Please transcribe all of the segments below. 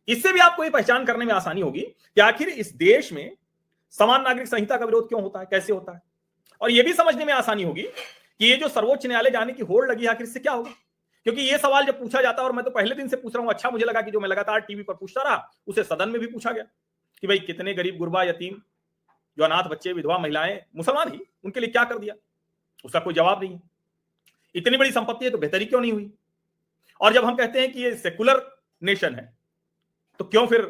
इससे भी आपको ये पहचान करने में आसानी होगी कि आखिर इस देश में समान नागरिक संहिता का विरोध क्यों होता है, कैसे होता है। और यह भी समझने में आसानी होगी कि ये जो सर्वोच्च न्यायालय जाने की होड़ लगी, आखिर इससे क्या होगा। क्योंकि ये सवाल जब पूछा जाता है, और मैं तो पहले दिन से पूछ रहा हूं, अच्छा मुझे लगा कि जो मैं लगातार टीवी पर पूछता रहा उसे सदन में भी पूछा गया कि भाई कितने गरीब गुरबा यतीम जो अनाथ बच्चे विधवा महिलाएं मुसलमान ही, उनके लिए क्या कर दिया, उसका कोई जवाब नहीं है। इतनी बड़ी संपत्ति है तो बेहतरी क्यों नहीं हुई। और जब हम कहते हैं कि ये सेकुलर नेशन है तो क्यों फिर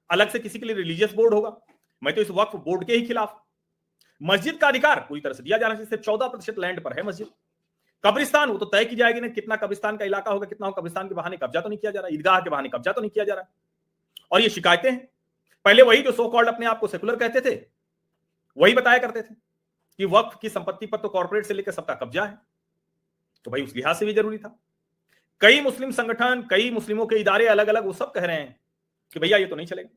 अलग से किसी के लिए रिलीजियस बोर्ड होगा। मैं तो इस वक्फ बोर्ड के ही खिलाफ। मस्जिद का अधिकार पूरी तरह से दिया जाना चाहिए, सिर्फ 14% लैंड पर है मस्जिद। कब्रिस्तान वो तो तय की जाएगी ना, कितना कब्रिस्तान का इलाका होगा, कितना हो, कब्रिस्तान के बहाने कब्जा तो नहीं किया जा रहा, ईदगाह के बहाने कब्जा तो नहीं किया जा रहा। और ये शिकायतें हैं, पहले वही जो सो कॉल्ड अपने आप को सेकुलर कहते थे वही बताया करते थे कि वक्फ की संपत्ति पर तो कॉर्पोरेट से लेकर सबका कब्जा है। तो भाई उस लिहाज से भी जरूरी था। कई मुस्लिम संगठन, कई मुस्लिमों के इदारे अलग अलग वो सब कह रहे हैं कि भैया ये तो नहीं चलेगा।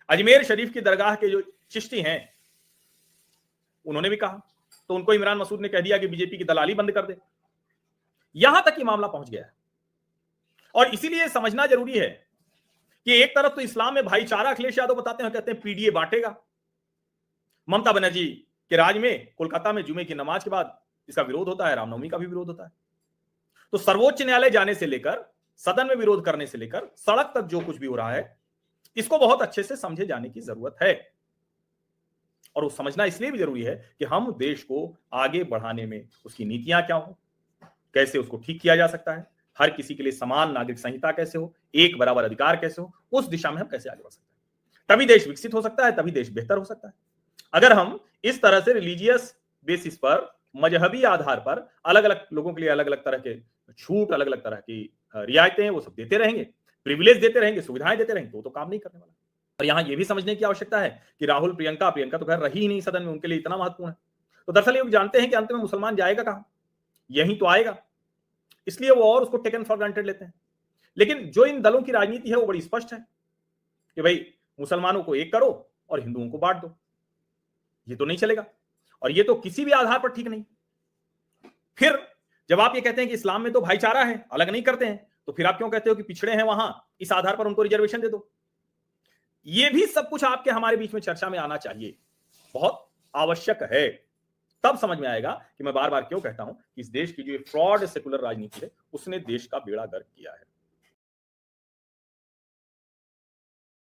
अजमेर शरीफ की दरगाह के जो चिश्ती हैं उन्होंने भी कहा, तो उनको इमरान मसूद ने कह दिया कि बीजेपी की दलाली बंद कर दे। यहां तक ये मामला पहुंच गया है। और इसीलिए समझना जरूरी है कि एक तरफ तो इस्लाम में भाईचारा अखिलेश यादव बताते हैं, कहते हैं पीडीए बांटेगा। ममता बनर्जी के राज में कोलकाता में जुमे की नमाज के बाद इसका विरोध होता है, रामनवमी का भी विरोध होता है। तो सर्वोच्च न्यायालय जाने से लेकर सदन में विरोध करने से लेकर सड़क तक जो कुछ भी हो रहा है, इसको बहुत अच्छे से समझे जाने की जरूरत है। और वो समझना इसलिए भी जरूरी है कि हम देश को आगे बढ़ाने में उसकी नीतियां क्या हो, कैसे उसको ठीक किया जा सकता है, हर किसी के लिए समान नागरिक संहिता कैसे हो, एक बराबर अधिकार कैसे हो, उस दिशा में हम कैसे आगे बढ़ सकते हैं। तभी देश विकसित हो सकता है, तभी देश बेहतर हो सकता है। अगर हम इस तरह से रिलीजियस बेसिस पर, मजहबी आधार पर अलग अलग लोगों के लिए अलग अलग तरह के छूट, अलग अलग तरह की रियायतें वो सब देते रहेंगे, प्रिविलेज देते रहेंगे, सुविधाएं देते रहेंगे, तो वो तो काम नहीं करने वाला। और यहां यह भी समझने की आवश्यकता है कि राहुल प्रियंका तो घर रही ही नहीं सदन में, उनके लिए इतना महत्वपूर्ण है। तो दरअसल ये जानते हैं कि अंत में मुसलमान जाएगा कहां, यही तो आएगा, इसलिए वो और उसको टेकन फॉर ग्रांटेड लेते हैं। लेकिन जो इन दलों की राजनीति है वो बड़ी स्पष्ट है कि भाई मुसलमानों को एक करो और हिंदुओं को बांट दो। ये तो नहीं चलेगा, और ये तो किसी भी आधार पर ठीक नहीं। फिर जब आप ये कहते हैं कि इस्लाम में तो भाईचारा है, अलग नहीं करते हैं, तो फिर आप क्यों कहते हो कि पिछड़े हैं वहां, इस आधार पर उनको रिजर्वेशन दे दो। ये भी सब कुछ आपके हमारे बीच में चर्चा में आना चाहिए, बहुत आवश्यक है। तब समझ में आएगा कि मैं बार बार क्यों कहता हूं कि इस देश की जो फ्रॉड सेकुलर राजनीति है उसने देश का बेड़ा गर्क किया है।